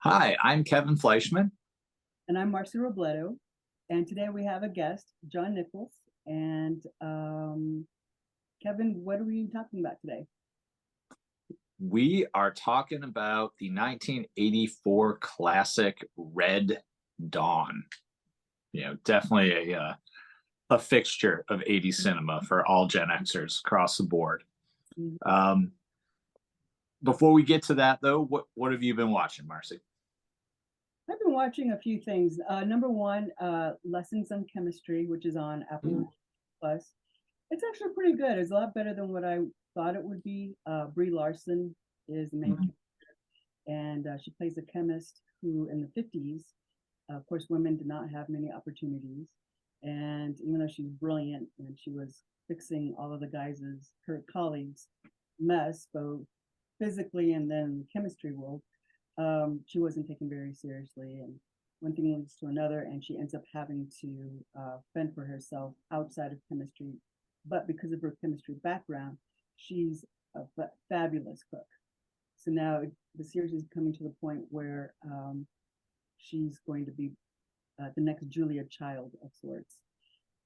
Hi, I'm Kevin Fleischman. And I'm Marcy Robledo. And today we have a guest, John Nichols. And Kevin, what are we talking about today? We are talking about the 1984 classic Red Dawn. Definitely a fixture of 80s cinema for all Gen Xers across the board. Mhm. Um, Before we get to that, though, what have you been watching, Marcy? I've been watching a few things. Number one, Lessons on Chemistry, which is on Ooh. Apple Plus. It's actually pretty good. It's a lot better than what I thought it would be. Brie Larson is the main Mhm. character, and she plays a chemist who, in the 50s, of course, women did not have many opportunities. And even though she's brilliant and she was fixing all of the guys' her colleagues' mess, both physically and then chemistry world, she wasn't taken very seriously. And one thing leads to another, and she ends up having to fend for herself outside of chemistry. But because of her chemistry background, she's a fabulous cook. So now the series is coming to the point where she's going to be the next Julia Child of sorts.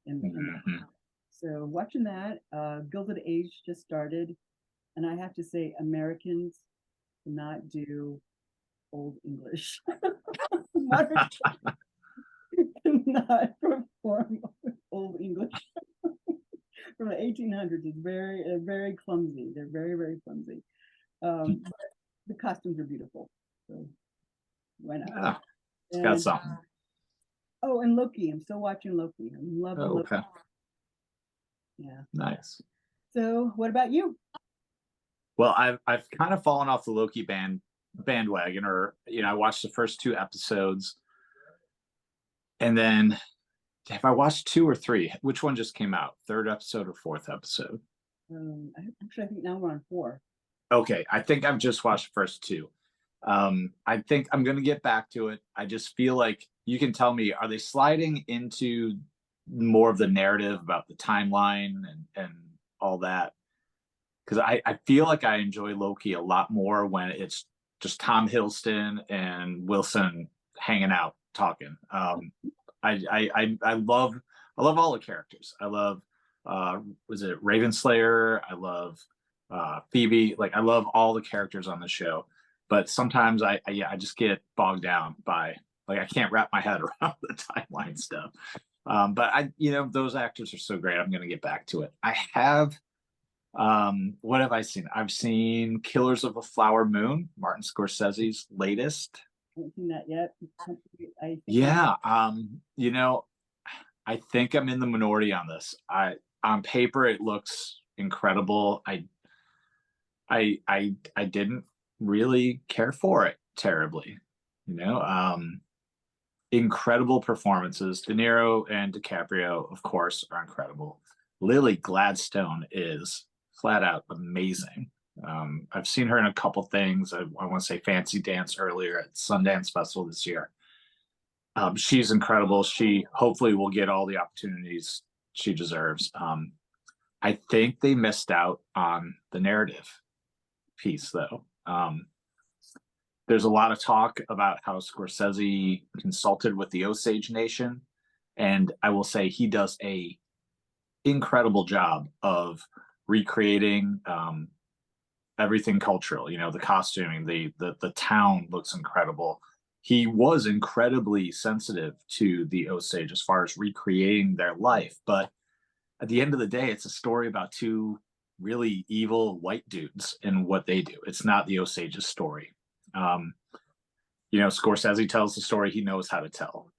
And Mhm. so watching that, Gilded Age just started, and I have to say, Americans cannot do old English. Modern cannot perform old English from the 1800s. It's very clumsy. They're very clumsy. But the costumes are beautiful, so why not? Yeah, it's got And something. oh, and Loki. I'm still watching Loki. I love the Oh, Loki. okay, Yeah. nice. So, what about you? Well, I've kind of fallen off the Loki bandwagon, or I watched the first two episodes, and then have I watched two or three? Which one just came out? Third episode or fourth episode? I think now we're on four. Okay, I think I've just watched the first two. I think I'm gonna get back to it. I just feel like you can tell me, are they sliding into more of the narrative about the timeline and all that? Because I feel like I enjoy Loki a lot more when it's just Tom Hiddleston and Wilson hanging out talking. I love all the characters. I love was it Ravenslayer? I love Phoebe. Like I love all the characters on the show. But sometimes I just get bogged down by like I can't wrap my head around the timeline stuff. But those actors are so great. I'm gonna get back to it. I have what have I seen? I've seen Killers of a Flower Moon, Martin Scorsese's latest. I haven't seen that yet. I think I Yeah, I think I'm in the minority on this. I On paper it looks incredible. I didn't really care for it terribly. You know, incredible performances. De Niro and DiCaprio, of course, are incredible. Lily Gladstone is flat out amazing. I've seen her in a couple things. I want to say Fancy Dance earlier at Sundance Festival this year. She's incredible. She hopefully will get all the opportunities she deserves. I think they missed out on the narrative piece, though. There's a lot of talk about how Scorsese consulted with the Osage Nation, and I will say he does a incredible job of recreating everything cultural. The costuming, the town looks incredible. He was incredibly sensitive to the Osage as far as recreating their life, but at the end of the day, it's a story about two really evil white dudes and what they do. It's not the Osage's story. Um, Scorsese tells the story he knows how to tell.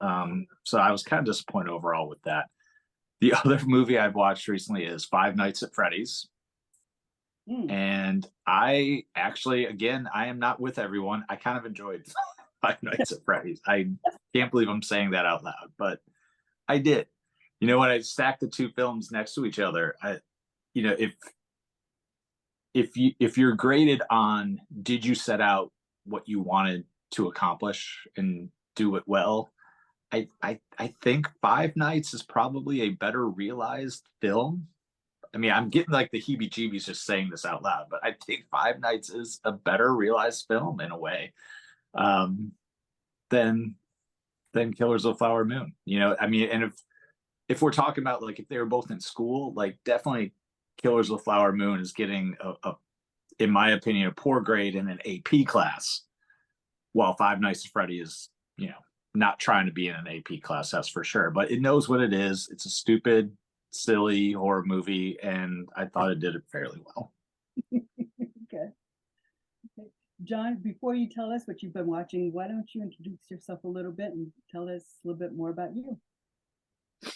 So I was kind of disappointed overall with that. The other movie I've watched recently is Five Nights at Freddy's. mm, And I actually, again, I am not with everyone. I kind of enjoyed Five Nights at Freddy's. I can't believe I'm saying that out loud, but I did. When I stacked the two films next to each other, you know, if if you're graded on did you set out what you wanted to accomplish and do it well, I think Five Nights is probably a better realized film. I mean, I'm getting like the heebie-jeebies just saying this out loud, but I think Five Nights is a better realized film in a way. Um, than Killers of the Flower Moon. You know, I mean, and if we're talking about like if they were both in school, like definitely Killers of the Flower Moon is getting in my opinion, a poor grade in an AP class, while Five Nights at Freddy is, you know, not trying to be in an AP class, that's for sure. But it knows what it is. It's a stupid, silly horror movie, and I thought it did it fairly well. Okay. Okay. John, before you tell us what you've been watching, why don't you introduce yourself a little bit and tell us a little bit more about you?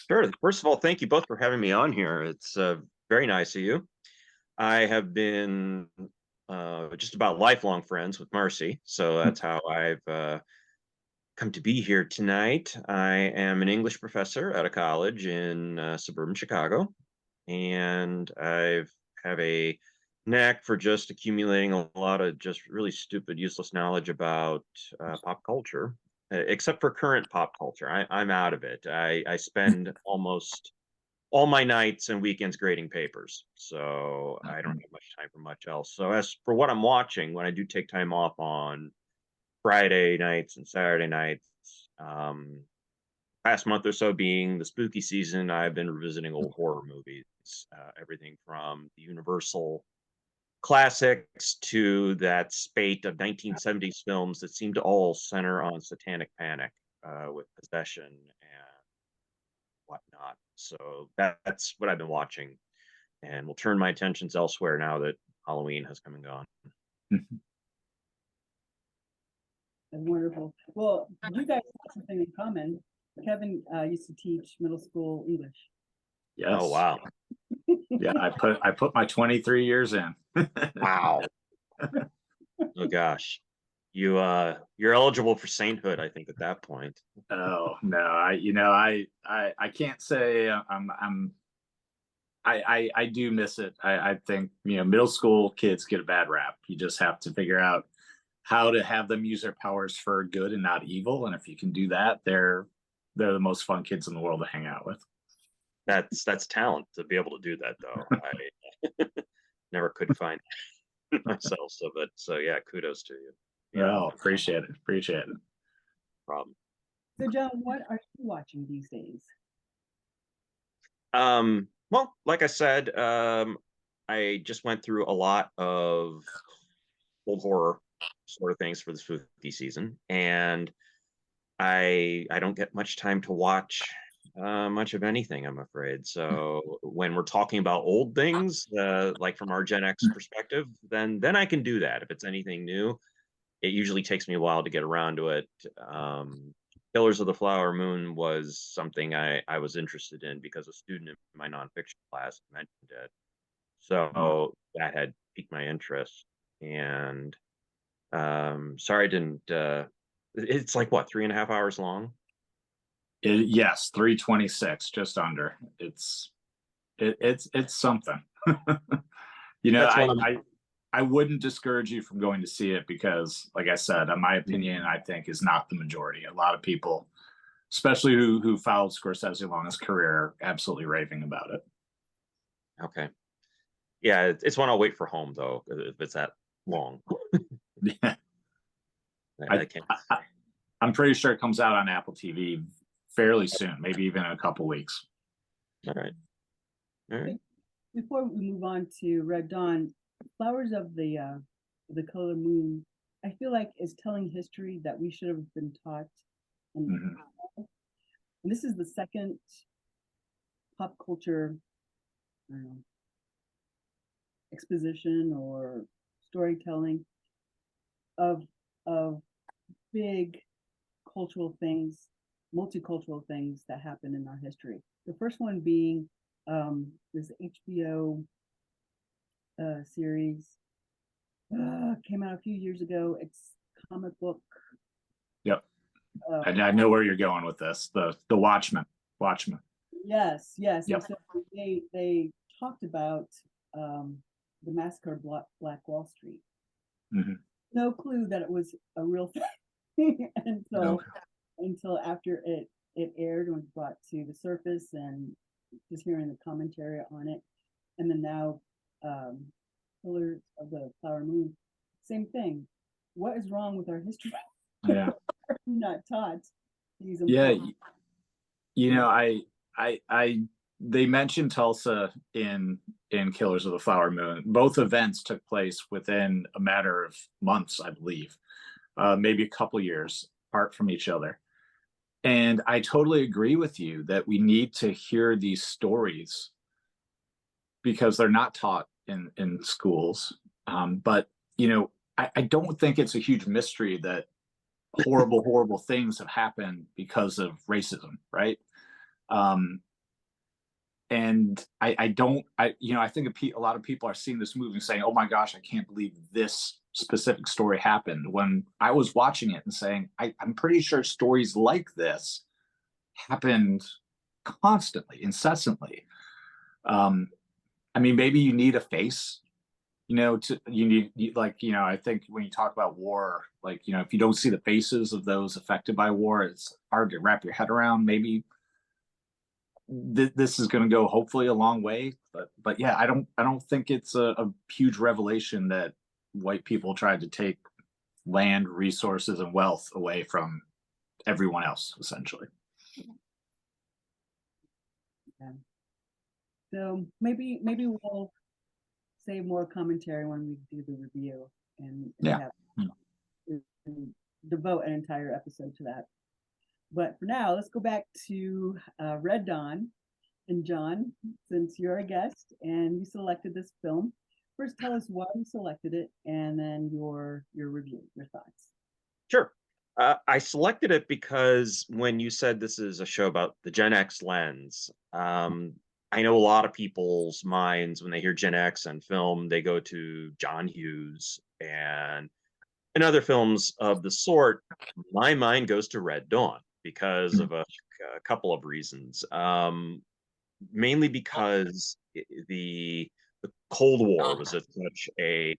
Sure. First of all, thank you both for having me on here. It's very nice of you. I have been just about lifelong friends with Marcy, so that's how I've come to be here tonight. I am an English professor at a college in suburban Chicago, and I've have a knack for just accumulating a lot of just really stupid, useless knowledge about pop culture, except for current pop culture. I'm out of it. I spend almost all my nights and weekends grading papers, so I don't have much time for much else. So as for what I'm watching, when I do take time off on Friday nights and Saturday nights, past month or so being the spooky season, I've been revisiting old horror movies, everything from the Universal classics to that spate of 1970s films that seem to all center on satanic panic with possession and whatnot. So that's what I've been watching, and will turn my attentions elsewhere now that Halloween has come and gone. That's wonderful. Well, you guys have something in common. Kevin used to teach middle school English. Yes. Oh wow. Yeah, I put my 23 years in. Wow. Oh gosh. You're eligible for sainthood, I think, at that point. Oh no, I can't say I do miss it. I think, you know, middle school kids get a bad rap. You just have to figure out how to have them use their powers for good and not evil. And if you can do that, they're the most fun kids in the world to hang out with. That's talent to be able to do that, though. I never could find myself, so yeah, kudos to you. Yeah, Oh, appreciate it. Appreciate it. no problem. So, John, what are you watching these days? Well, like I said, I just went through a lot of old horror sort of things for the spooky season, and I don't get much time to watch much of anything, I'm afraid. So when we're talking about old things, like from our Gen X perspective, then I can do that. If it's anything new, it usually takes me a while to get around to it. Killers of the Flower Moon was something I was interested in because a student in my nonfiction class mentioned it. So that had piqued my interest. And sorry I didn't. It's like what, 3.5 hours long? Yes, 326, just under. It's something. You know, That's one of I wouldn't discourage you from going to see it because, like I said, in my opinion, I think is not the majority. A lot of people, especially who followed Scorsese along his career, absolutely raving about it. Okay. Yeah, it's one I'll wait for home though, if it's that long. Yeah. I can't. I'm pretty sure it comes out on Apple TV fairly soon, maybe even in a couple weeks. All right. All right. Before we move on to Red Dawn, Flowers of the Color Moon, I feel like is telling history that we should have been taught. And, and this is the second pop culture, I don't know, exposition or storytelling of big cultural things, multicultural things that happen in our history. The first one being this HBO series came out a few years ago. It's comic book. Yep. I know where you're going with this. The Watchmen. Watchmen. Yes, yes. Yep. And so they talked about the massacre of Black Wall Street. Mm-hmm. No clue that it was a real thing until after it aired and was brought to the surface, and just hearing the commentary on it. And then now Pillars of the Flower Moon, same thing. What is wrong with our history? Yeah. not taught these Yeah, important. you Yeah. know, they mentioned Tulsa in Killers of the Flower Moon. Both events took place within a matter of months, I believe, maybe a couple years apart from each other. And I totally agree with you that we need to hear these stories because they're not taught in schools. But you know, I don't think it's a huge mystery that horrible things have happened because of racism, right? Um, and I don't, you know, I think a lot of people are seeing this movie and saying, "Oh my gosh, I can't believe this specific story happened." When I was watching it and saying, I'm pretty sure stories like this happened constantly, incessantly. Um, I mean, maybe you need a face, you know, to like, you know, I think when you talk about war, like, you know, if you don't see the faces of those affected by war, it's hard to wrap your head around. Maybe this is going to go hopefully a long way, but yeah, I don't think it's a huge revelation that white people tried to take land, resources, and wealth away from everyone else, essentially. Yeah. So maybe we'll save more commentary when we do the review and Yeah. have and devote an entire episode to that. But for now, let's go back to Red Dawn. And John, since you're a guest and you selected this film, first tell us why you selected it, and then your review, your thoughts. Sure. I selected it because when you said this is a show about the Gen X lens, I know a lot of people's minds when they hear Gen X and film, they go to John Hughes and other films of the sort. My mind goes to Red Dawn because of a couple of reasons. Mainly because the Cold War was at such a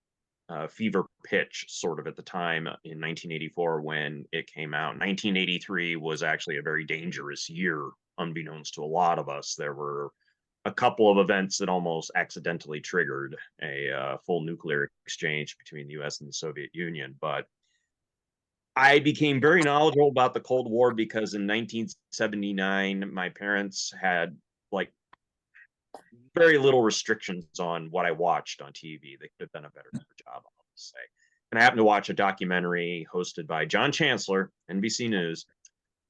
fever pitch sort of at the time in 1984 when it came out. 1983 was actually a very dangerous year, unbeknownst to a lot of us. There were a couple of events that almost accidentally triggered a full nuclear exchange between the US and the Soviet Union. But I became very knowledgeable about the Cold War because in 1979, my parents had like very little restrictions on what I watched on TV. They could have done a better job, I'll say. And I happened to watch a documentary hosted by John Chancellor, NBC News,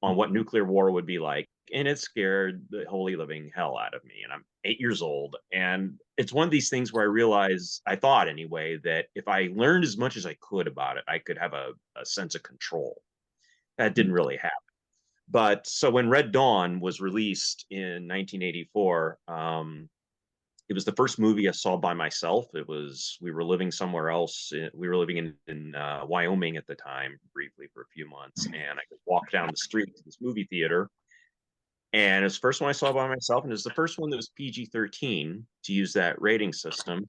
on what nuclear war would be like. And it scared the holy living hell out of me. And I'm 8 years old. And it's one of these things where I realized, I thought anyway, that if I learned as much as I could about it, I could have a sense of control. That didn't really happen. But so when Red Dawn was released in 1984, it was the first movie I saw by myself. We were living somewhere else. We were living in Wyoming at the time, briefly for a few months, and I could walk down the street to this movie theater. And it was the first one I saw by myself, and it was the first one that was PG-13 to use that rating system.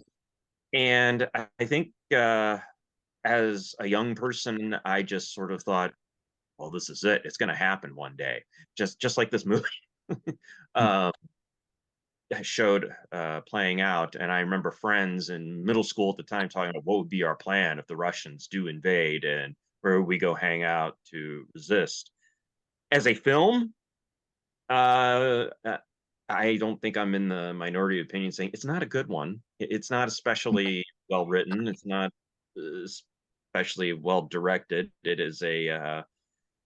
And I think as a young person, I just sort of thought, well, this is it. It's going to happen one day, just like this movie. um, showed playing out. And I remember friends in middle school at the time talking about what would be our plan if the Russians do invade and where would we go hang out to resist. As a film, I don't think I'm in the minority opinion saying it's not a good one. It's not especially well written. It's not especially well directed.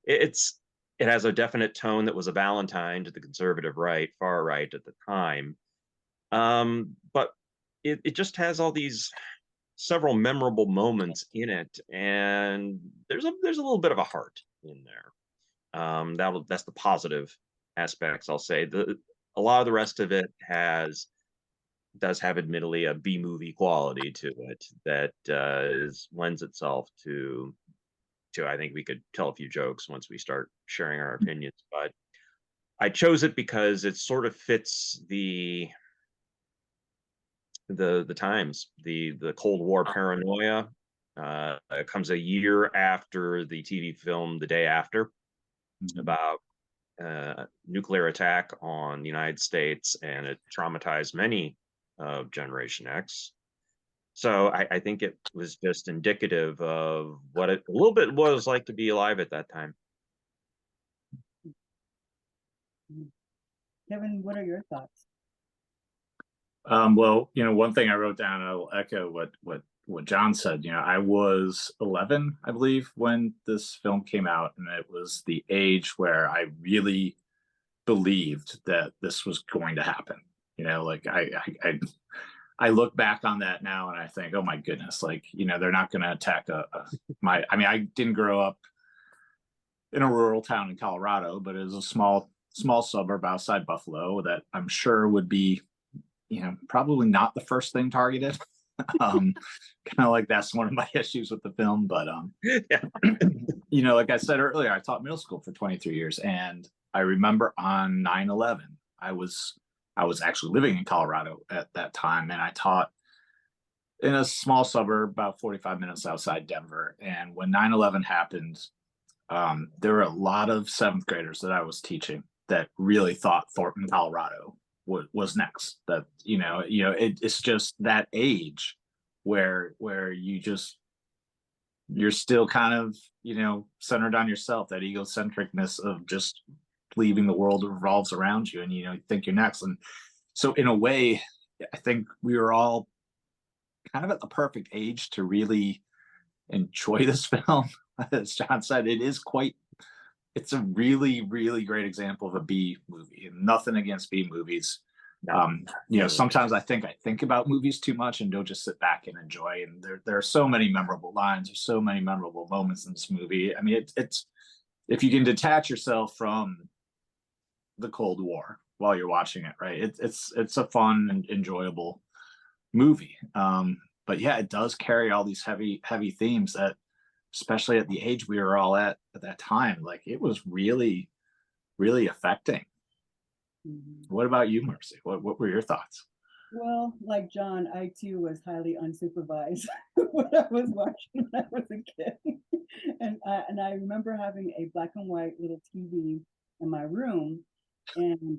It's it has a definite tone that was a Valentine to the conservative right, far right at the time. But it just has all these several memorable moments in it, and there's a little bit of a heart in there. That's the positive aspects, I'll say. A lot of the rest of it does have admittedly a B movie quality to it that lends itself to I think we could tell a few jokes once we start sharing our opinions. But I chose it because it sort of fits the times, the Cold War paranoia. It comes a year after the TV film The Day After about nuclear attack on the United States, and it traumatized many of Generation X. So I think it was just indicative of what it a little bit was like to be alive at that time. Kevin, what are your thoughts? Well, one thing I wrote down, I'll echo what John said. I was 11, I believe, when this film came out, and it was the age where I really believed that this was going to happen. Like I look back on that now and I think, oh my goodness, like they're not going to attack my. I mean, I didn't grow up in a rural town in Colorado, but it was a small suburb outside Buffalo that I'm sure would be probably not the first thing targeted. um Kind of like that's one of my issues with the film, but Yeah. like I said earlier, I taught middle school for 23 years, and I remember on 9/11 I was actually living in Colorado at that time, and I taught in a small suburb about 45 minutes outside Denver. And when 9/11 happened, there were a lot of seventh graders that I was teaching that really thought Thornton, Colorado was next. That it's just that age where you're still kind of centered on yourself, that egocentricness of just believing the world revolves around you, and you think you're next. And so in a way, I think we were all kind of at the perfect age to really enjoy this film. As John said, it's a really, really great example of a B movie. Nothing against B movies. Sometimes I think about movies too much and don't just sit back and enjoy. And there are so many memorable lines, there's so many memorable moments in this movie. I mean, it's if you can detach yourself from the Cold War while you're watching it, right? It's a fun and enjoyable movie. But yeah, it does carry all these heavy themes that, especially at the age we were all at that time, like it was really, really affecting. What about you, Mercy? What were your thoughts? Well, like John, I too was highly unsupervised when I was watching when I was a kid. And I remember having a black and white little TV in my room and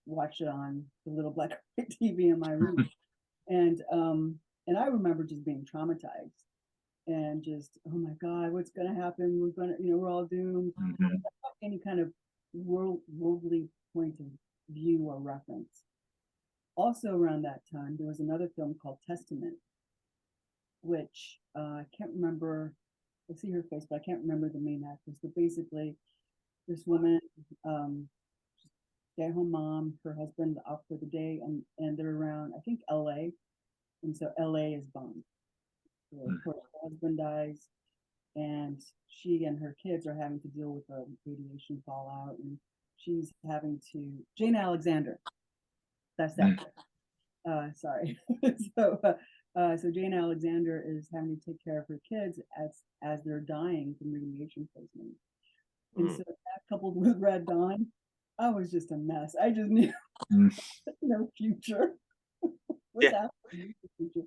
watch it on the little black and white TV in my room. And I remember just being traumatized and just, oh my God, what's gonna happen? We're all doomed. Mhm. Any kind of worldly point of view or reference. Also around that time, there was another film called Testament, which I can't remember. I see her face, but I can't remember the main actress. But basically, this woman, stay-at-home mom, her husband out for the day, and they're around, I think, L.A. And so L.A. is bombed. So of course, her husband dies, and she and her kids are having to deal with the radiation fallout, and she's having to Jane Alexander. That's that. Sorry. So Jane Alexander is having to take care of her kids as they're dying from radiation poisoning. And so that coupled with Red Dawn, I was just a mess. I just knew no future. What's happening in the future?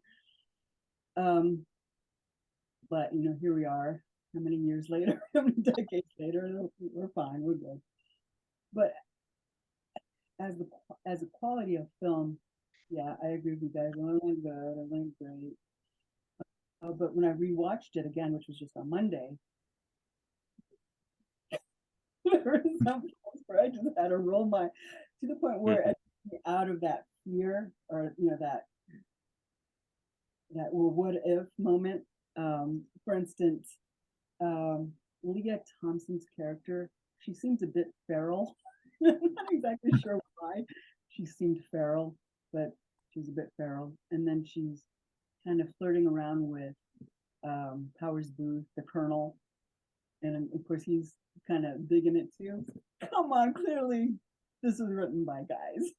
But here we are. How many years later? How many decades later? We're fine. We're good. But as a quality of film, yeah, I agree with you guys. It wasn't good. It wasn't great. But when I rewatched it again, which was just on Monday, there were some points where I just had to roll my to the point where it took me out of that fear or that well, what if moment. For instance, Leah Thompson's character, she seems a bit feral. I'm not exactly sure why she seemed feral, but she's a bit feral. And then she's kind of flirting around with Powers Booth, the Colonel, and of course he's kind of digging it too. Come on, clearly this is written by guys.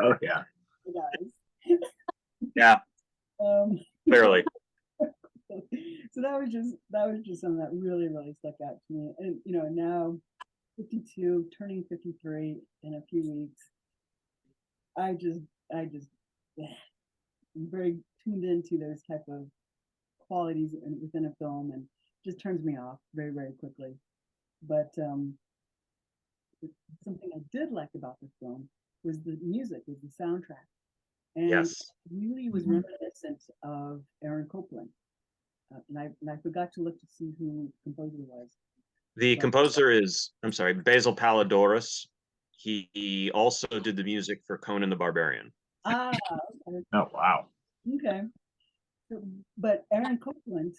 Oh yeah. Guys. Yeah. Clearly. So that was just something that really, really stuck out to me. And now 52, turning 53 in a few weeks, I just yeah, I'm very tuned into those type of qualities within a film, and just turns me off very, very quickly. But something I did like about the film was the music, was the soundtrack, and Yes. really was reminiscent of Aaron Copland. And I forgot to look to see who the composer was, The composer is, I'm sorry, Basil Palladorus. He also did the music for Conan the Barbarian. Ah, okay. Oh, wow. Okay. But Aaron Copland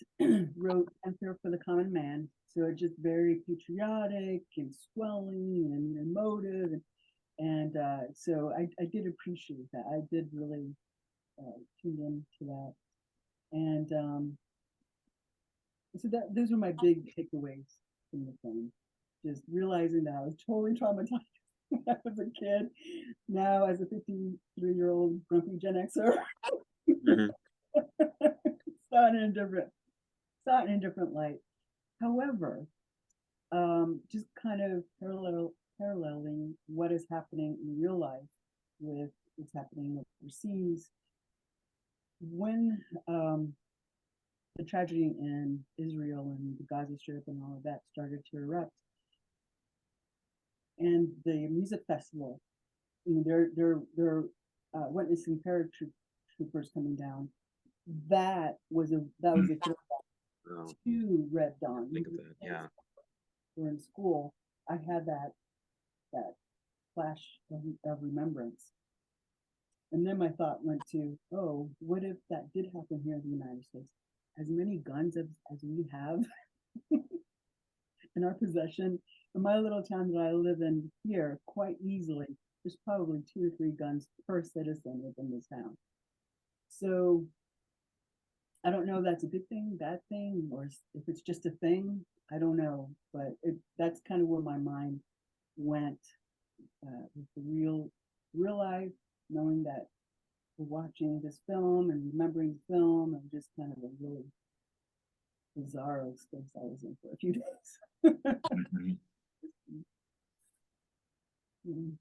wrote Answer for the Common Man. So it's just very patriotic and swelling and emotive. And so I did appreciate that. I did really tune into that. And so those were my big takeaways from the film. Just realizing that I was totally traumatized when I was a kid. Now, as a 53-year-old grumpy Gen Xer, Mhm. saw it in a different light. However, just kind of paralleling what is happening in real life with what's happening overseas. When the tragedy in Israel and the Gaza Strip and all of that started to erupt, and the music festival, you know, they're witnessing paratroopers coming down. That was a throwback Oh, to Red Dawn. think of that. Yeah. We're in school. I had that flash of remembrance. And then my thought went to, oh, what if that did happen here in the United States? As many guns as we have in our possession, in my little town that I live in here, quite easily, there's probably 2 or 3 guns per citizen within this town. So I don't know if that's a good thing, bad thing, or if it's just a thing. I don't know, but that's kind of where my mind went with the real life, knowing that we're watching this film and remembering the film, and just kind of a really bizarre space I was in for a few days. Mhm.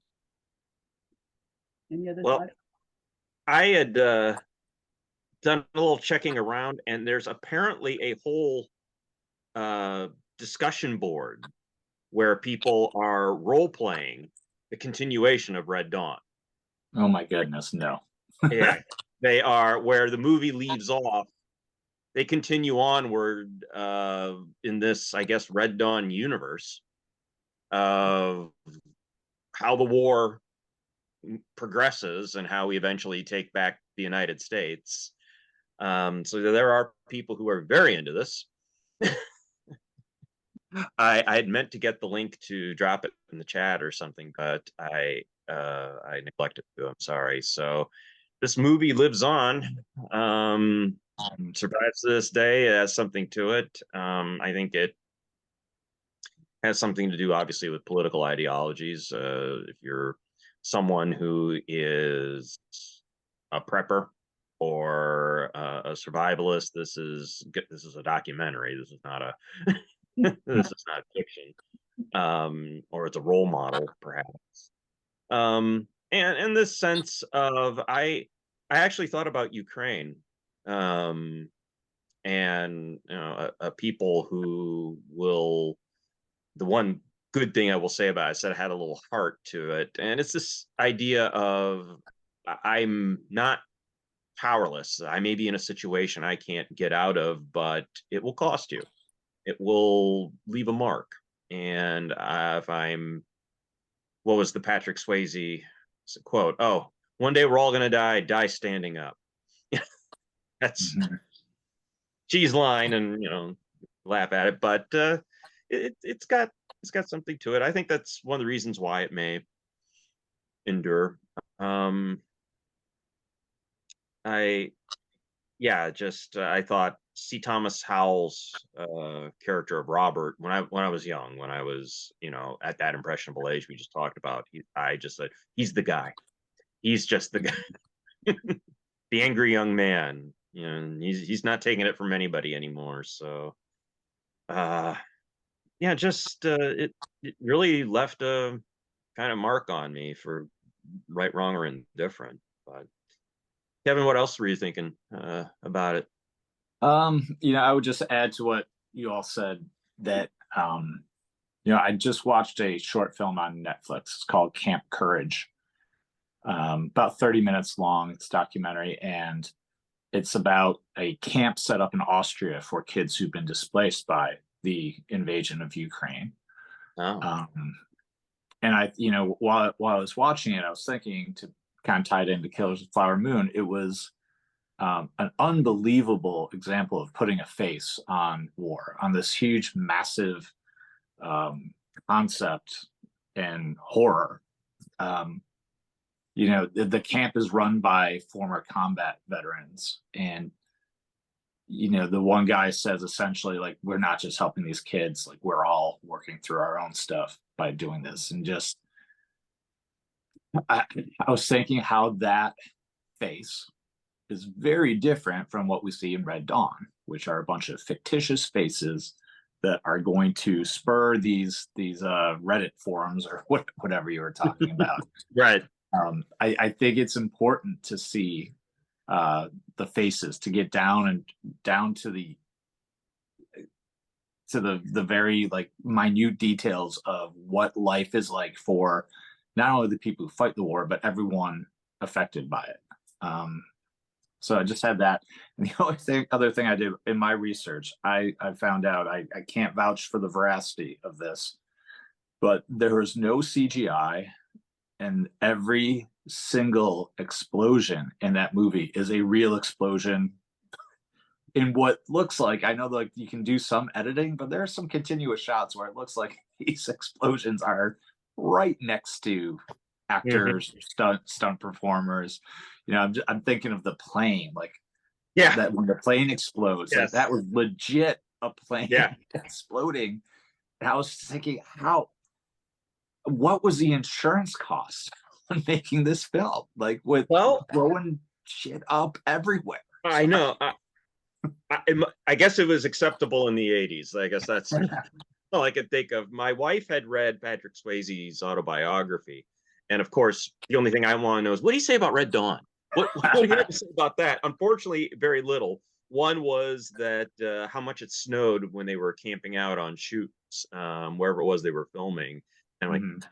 Any other Well, thoughts? I had done a little checking around, and there's apparently a whole discussion board where people are role playing the continuation of Red Dawn. Oh my goodness, no. Yeah, they are, where the movie leaves off. They continue onward in this, I guess, Red Dawn universe of how the war progresses and how we eventually take back the United States. So there are people who are very into this. I had meant to get the link to drop it in the chat or something, but I neglected to. I'm sorry. So this movie lives on, survives to this day. It has something to it. I think it has something to do, obviously, with political ideologies. If you're someone who is a prepper or a survivalist, this is a documentary. This is not a this is not fiction, or it's a role model, perhaps. And in this sense of, I actually thought about Ukraine, um, and you know, a people who will. The one good thing I will say about it is that it had a little heart to it, and it's this idea of I'm not powerless. I may be in a situation I can't get out of, but it will cost you. It will leave a mark. And if I'm, what was the Patrick Swayze quote? Oh, one day we're all going to die standing up. That's Mhm. cheese line, and you know, laugh at it, but it's got something to it. I think that's one of the reasons why it may endure. Um, I yeah, just I thought C. Thomas Howell's character of Robert, when I was young, when I was, you know, at that impressionable age we just talked about, I just said he's the guy. He's just the guy, the angry young man. You know, and he's not taking it from anybody anymore. So, uh, yeah, just it really left a kind of mark on me for right, wrong, or indifferent. But Kevin, what else were you thinking about it? I would just add to what you all said that I just watched a short film on Netflix. It's called Camp Courage. About 30 minutes long. It's a documentary, and it's about a camp set up in Austria for kids who've been displaced by the invasion of Ukraine. Oh, And I, while I was watching it, I was thinking, to kind of tie it into Killers of the Flower Moon, it was an unbelievable example of putting a face on war, on this huge, massive concept and horror. The camp is run by former combat veterans, and the one guy says essentially, like, we're not just helping these kids, like, we're all working through our own stuff by doing this. And just I was thinking how that face is very different from what we see in Red Dawn, which are a bunch of fictitious faces that are going to spur these Reddit forums or whatever you were talking about. right. I think it's important to see the faces, to get down to the very, like, minute details of what life is like for not only the people who fight the war, but everyone affected by it. So I just had that. And the other thing I did in my research, I found out, I can't vouch for the veracity of this, but there was no CGI, and every single explosion in that movie is a real explosion in what looks like, I know, like, you can do some editing, but there are some continuous shots where it looks like these explosions are right next to actors, stunt performers. I'm thinking of the plane, like, Yeah. that when the plane explodes, like, Yes. that was legit a plane Yeah. exploding. And I was thinking, what was the insurance cost on making this film? Like, with blowing shit up everywhere. I know. I guess it was acceptable in the 80s. I guess that's all I could think of. My wife had read Patrick Swayze's autobiography. And of course, the only thing I want to know is, what do you say about Red Dawn? What do you have to say about that? Unfortunately, very little. One was that how much it snowed when they were camping out on shoots, wherever it was they were filming. And I'm like,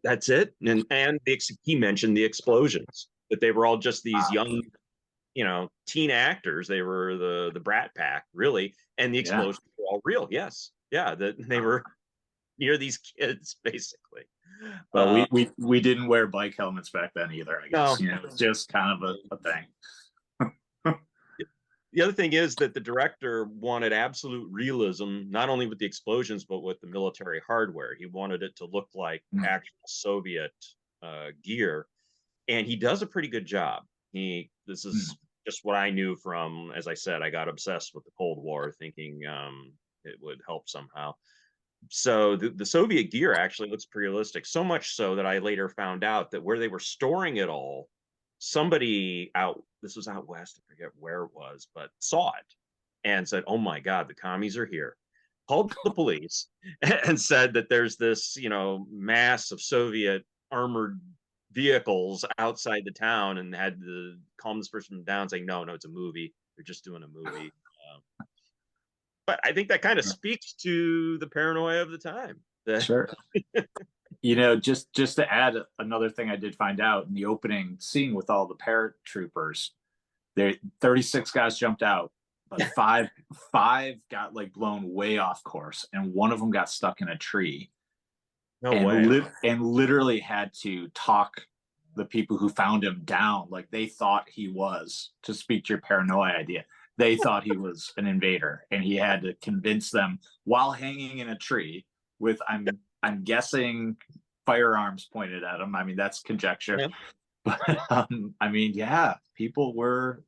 that's it. And he mentioned the explosions, that they were all just these young, teen actors. They were the Brat Pack, really, and the explosions were all real. Yes, yeah, that they were near these kids, basically. Well, we didn't wear bike helmets back then either, I guess. No. It's just kind of a thing. The other thing is that the director wanted absolute realism, not only with the explosions, but with the military hardware. He wanted it to look like actual Soviet gear, and he does a pretty good job. This is just what I knew from, as I said, I got obsessed with the Cold War, thinking it would help somehow. So the Soviet gear actually looks pretty realistic, so much so that I later found out that where they were storing it all, somebody this was out west, I forget where it was, but saw it and said, oh my God, the commies are here. Called the police and said that there's this, mass of Soviet armored vehicles outside the town, and had to calm this person down, saying, no, it's a movie. They're just doing a movie. But I think that kind of speaks to the paranoia of the time. Sure. Just to add another thing I did find out in the opening scene with all the paratroopers, 36 guys jumped out, but five got, like, blown way off course, and one of them got stuck in a tree. No way. And literally had to talk the people who found him down. Like, they thought he was, to speak to your paranoia idea, they thought he was an invader, and he had to convince them while hanging in a tree with, I'm guessing, firearms pointed at him. I mean, that's conjecture. Yeah. But people were,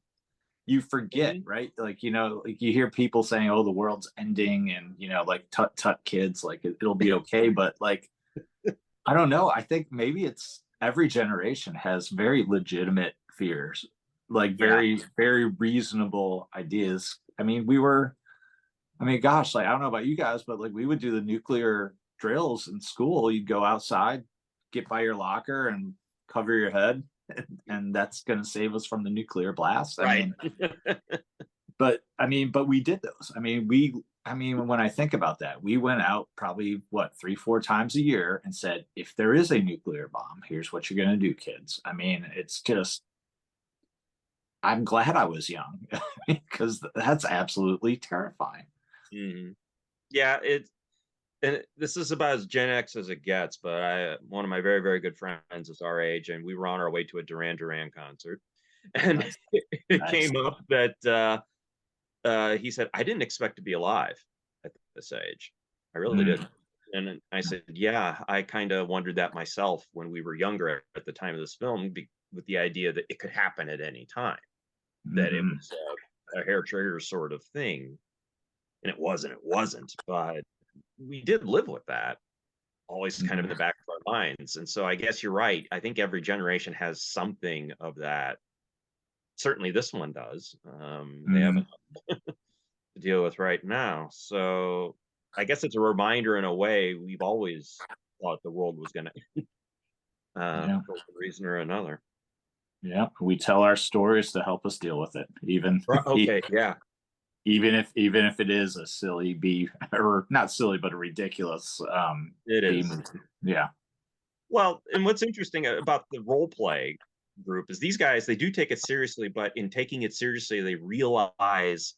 you forget, right? Like, like, you hear people saying, oh, the world's ending, and like, tut kids, like, it'll be okay. But, like, I don't know. I think maybe it's every generation has very legitimate fears, like, very, very reasonable ideas. I mean, gosh, like, I don't know about you guys, but, like, we would do the nuclear drills in school. You'd go outside, get by your locker, and cover your head, and that's going to save us from the nuclear blast. Right. But we did those. When I think about that, we went out probably 3-4 times a year and said, if there is a nuclear bomb, here's what you're going to do, kids. It's just, I'm glad I was young, because that's absolutely terrifying. Yeah, this is about as Gen X as it gets, but one of my very, very good friends is our age, and we were on our way to a Duran Duran concert, and Nice. it Nice. came up that he said, "I didn't expect to be alive at this age. I really Mm, didn't." And I said, "Yeah, I kind of wondered that myself when we were younger at the time of this film, with the idea that it could happen at any time, that it mhm, was a hair trigger sort of thing." And it wasn't. It wasn't. But we did live with that always kind of in mhm, the back of our minds. And so I guess you're right. I think every generation has something of that. Certainly this one does. They have mhm. to deal with right now. So I guess it's a reminder in a way we've always thought the world was going to, Yeah. for one reason or another. Yeah. We tell our stories to help us deal with it, even Right. Okay. Yeah, even if it is a silly B or not silly, but a ridiculous it B is. movie. Yeah. Well, and what's interesting about the role play group is these guys, they do take it seriously, but in taking it seriously, they realize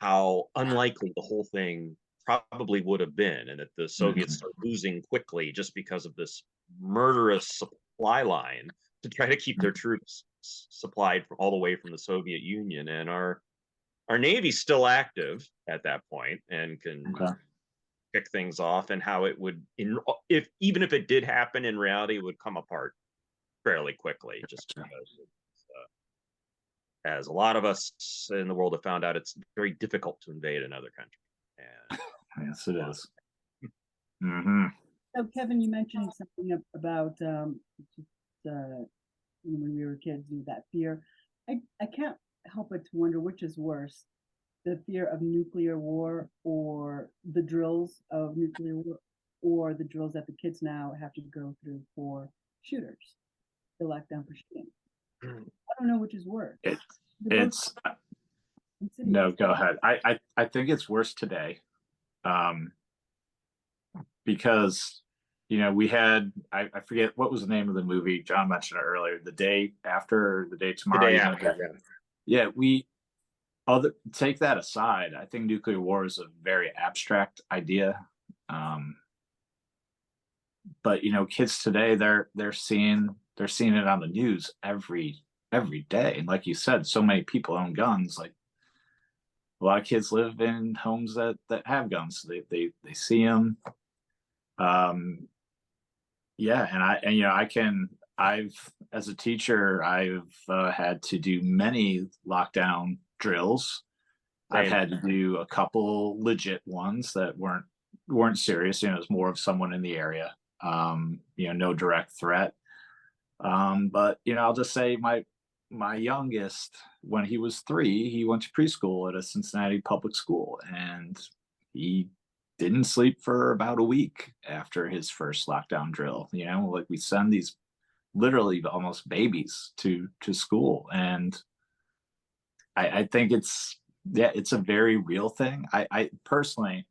how unlikely the whole thing probably would have been, and that the Soviets Mhm. are losing quickly just because of this murderous supply line to try to keep their troops supplied all the way from the Soviet Union. And our Navy's still active at that point and can Okay. kick things off, and how it would, if even if it did happen in reality, it would come apart fairly quickly, just because as a lot of us in the world have found out, it's very difficult to invade another country. And Yes, it is. Hmm. So Kevin, you mentioned something about just, when we were kids, that fear. I can't help but to wonder which is worse, the fear of nuclear war or the drills of nuclear war, or the drills that the kids now have to go through for shooters, the lockdown for shooting. I don't know which is worse. It They're both it's insidious. no, go ahead. I think it's worse today. Um, because we had I forget what was the name of the movie. John mentioned it earlier, the day after, or the day the tomorrow, day you know after, that. yeah. Yeah, we other take that aside. I think nuclear war is a very abstract idea. um but kids today, they're seeing it on the news every day, and like you said, so many people own guns. Like, a lot of kids live in homes that have guns, so they see them. um Yeah, and I've, as a teacher, I've had to do many lockdown drills. I've Same. had to do a couple legit ones that weren't serious. It's more of someone in the area. No direct threat. But I'll just say my youngest, when he was 3, he went to preschool at a Cincinnati public school, and he didn't sleep for about a week after his first lockdown drill. Like, we send these literally almost babies to school, and I think it's a very real thing. I personally,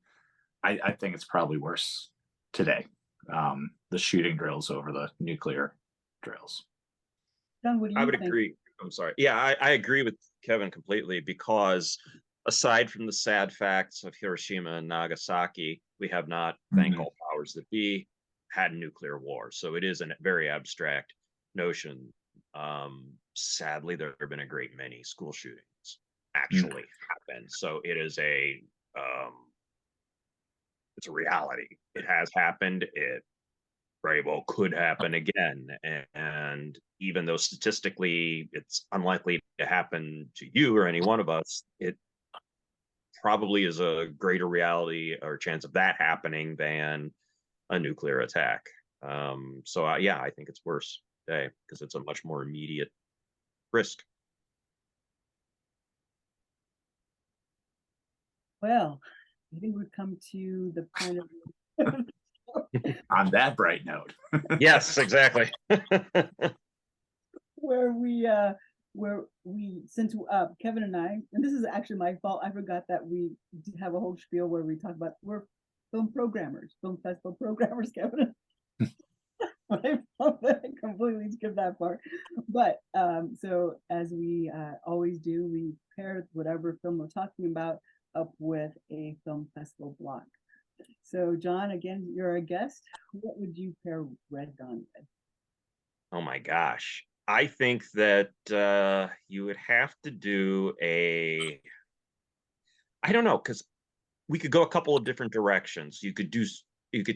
I think it's probably worse today. The shooting drills over the nuclear drills. John, what do I you would think? agree. I'm sorry. Yeah, I agree with Kevin completely, because aside from the sad facts of Hiroshima and Nagasaki, we have not, thank Mhm. all powers that be, had nuclear war. So it is a very abstract notion. Sadly, there have been a great many school shootings Mm. actually happen. So it is um, it's a reality. It has happened. It very well could happen again. And even though statistically it's unlikely to happen to you or any one of us, it probably is a greater reality or chance of that happening than a nuclear attack. So yeah, I think it's worse today because it's a much more immediate risk. Well, I think we've come to the point of On that bright note. Yes, exactly. where we since Kevin and I, and this is actually my fault, I forgot that we have a whole spiel where we talk about we're film programmers, film festival programmers, Kevin. I completely skipped that part. But so as we always do, we pair whatever film we're talking about up with a film festival block. So, John, again, you're a guest. What would you pair Red Dawn with? Oh my gosh. I think that you would have to do I don't know, because we could go a couple of different directions. You could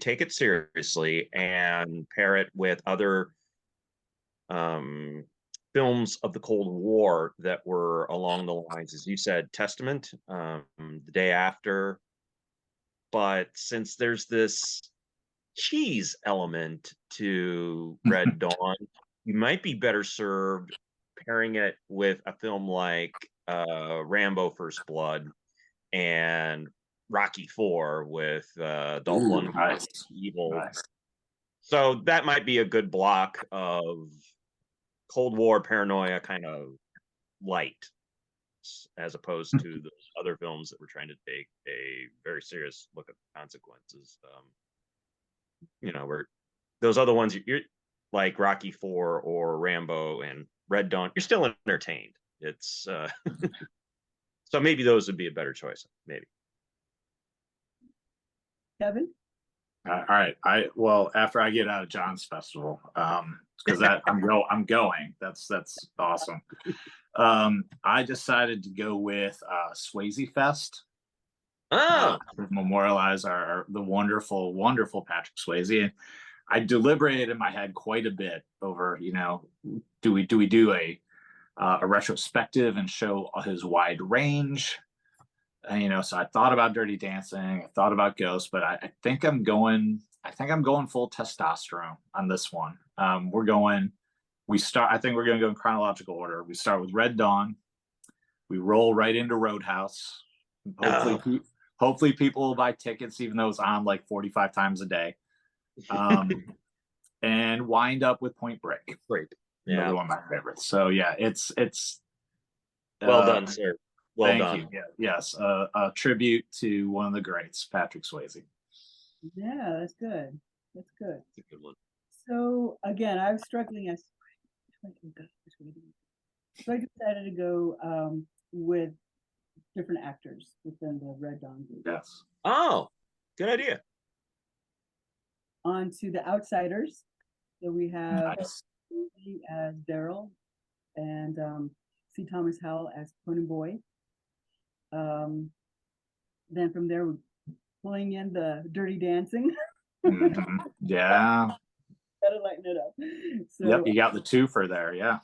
take it seriously and pair it with other um, films of the Cold War that were along the lines, as you said, Testament, The Day After. But since there's this cheese element to Red Dawn, you might be better served pairing it with a film like Rambo First Blood and Rocky Four with Dolph Ooh, Lundgren, nice, Evil. nice. So that might be a good block of Cold War paranoia kind of light, as opposed to those other films that were trying to take a very serious look at the consequences. Where those other ones, you're like Rocky Four or Rambo and Red Dawn, you're still entertained. It's so maybe those would be a better choice. Maybe. Kevin? All right. Well, after I get out of John's festival, because that I'm going. That's awesome. I decided to go with Swayze Fest. Oh, To memorialize the wonderful, wonderful Patrick Swayze. And I deliberated in my head quite a bit over, do we do a retrospective and show his wide range? So I thought about Dirty Dancing, I thought about Ghost, but I think I'm going full testosterone on this one. I think we're going to go in chronological order. We start with Red Dawn, we roll right into Roadhouse. Hopefully, oh. hopefully people will buy tickets, even though it's on like 45 times a day. And wind up with Point Break. Great. Another Yeah. one of my favorites. So yeah, it's Well done, sir. Well thank done. you. Yeah, yes, a tribute to one of the greats, Patrick Swayze. Yeah, that's good. That's good. That's a good one. So again, I was struggling. So I decided to go with different actors within the Red Dawn group. Yes. Oh, good idea. On to The Outsiders. So we have Nice. as Daryl and C. Thomas Howell as Conan Boy. Then from there, we're pulling in the Dirty Dancing. Mhm. Yeah. Gotta lighten it up. So, Yep, you got the twofer there. Yeah.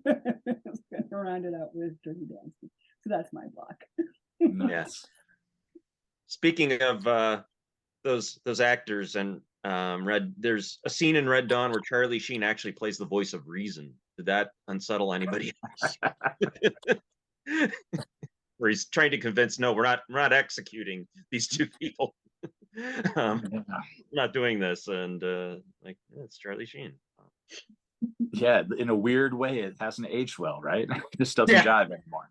gonna round it out with Dirty Dancing. So that's my block. Yes. Speaking of those actors and there's a scene in Red Dawn where Charlie Sheen actually plays the voice of reason. Did that unsettle anybody else? Where he's trying to convince, no, we're not executing these two people. We're not doing this, and it's Charlie Sheen. Yeah, in a weird way, it hasn't aged well, right? It just doesn't jive anymore.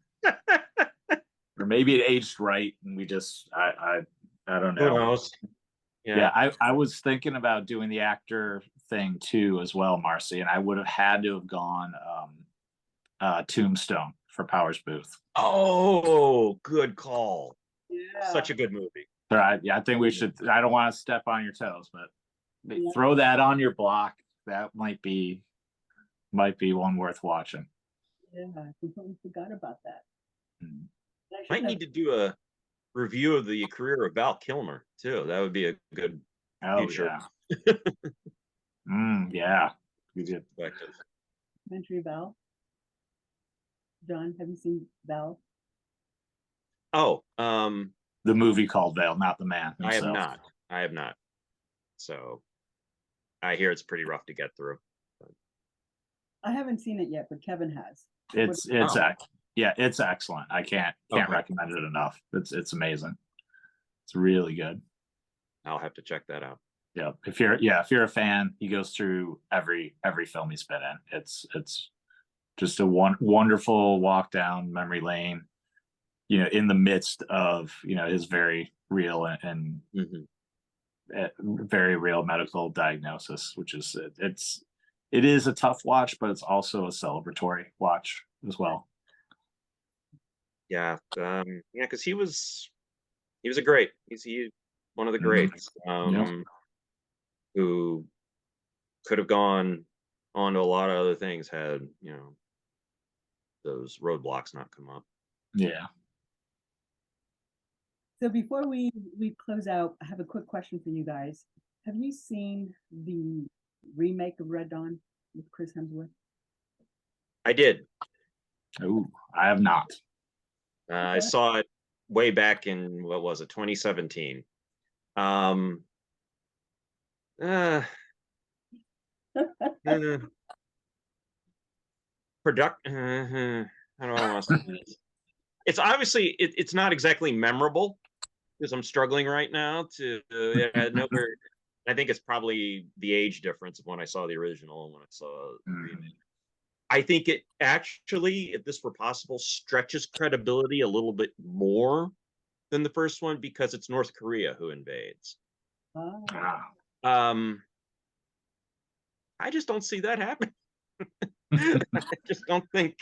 Or maybe it aged right, and we just I don't know. Who knows? Yeah, I was thinking about doing the actor thing too as well, Marcy, and I would have had to have gone Tombstone for Powers Booth. Oh, good call. Yeah. Such a good movie. So I think we should. I don't want to step on your toes, but throw that on your block. That might be one worth watching. Yeah, I completely forgot about that. Mm. Might need to do a review of the career of Val Kilmer too. That would be a good future. Yeah. Yeah. We did. Documentary Val. John, have you seen Val? Oh, the movie called Val, not the man himself. I have not. So I hear it's pretty rough to get through. I haven't seen it yet, but Kevin has. It's excellent. I can't recommend it enough. It's amazing. It's really good. I'll have to check that out. Yeah, if you're a fan, he goes through every film he's been in. It's just a wonderful walk down memory lane, in the midst of his very real and very real medical diagnosis, which is it is a tough watch, but it's also a celebratory watch as well. Yeah, because he was a great. one of the Mhm. greats, Yeah. who could have gone on to a lot of other things had, those roadblocks not come up. Yeah. So before we close out, I have a quick question for you guys. Have you seen the remake of Red Dawn with Chris Hemsworth? I did. Ooh, I have not. I Okay. saw it way back in, what was it, 2017. Um, uh, uh, product. How do I want to say this? It's obviously it's not exactly memorable because I'm struggling right now to know where. I think it's probably the age difference of when I saw the original and when I saw the remake. Mhm. I think it actually, if this were possible, stretches credibility a little bit more than the first one because it's North Korea who invades. Ah, Ah. Um, I just don't see that happening. I just don't think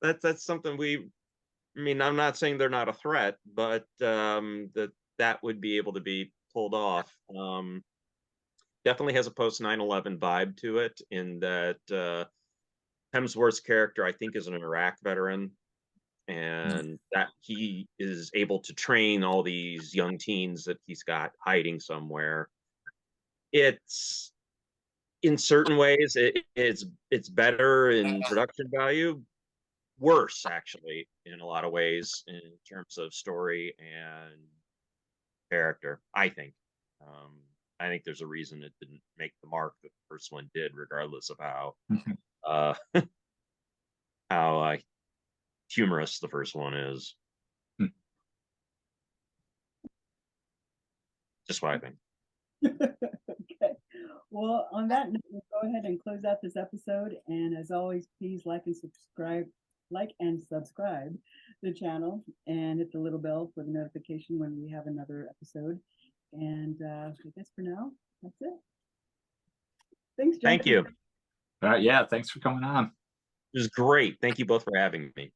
that's something we. I mean, I'm not saying they're not a threat, but that would be able to be pulled off. Definitely has a post 9/11 vibe to it, in that Hemsworth's character, I think, is an Iraq veteran, and that he is able to train all these young teens that he's got hiding somewhere. It's in certain ways it's better in production value, worse actually in a lot of ways in terms of story and character. Um, I think there's a reason it didn't make the mark that the first one did, regardless of uh, how humorous the first one is. Just what I think. okay. Well, on that note, we'll go ahead and close out this episode. And as always, please like and subscribe the channel, and hit the little bell for the notification when we have another episode. And I guess for now, that's it. Thanks, Thank gentlemen. you. All right. Yeah. Thanks for coming on. It was great. Thank you both for having me.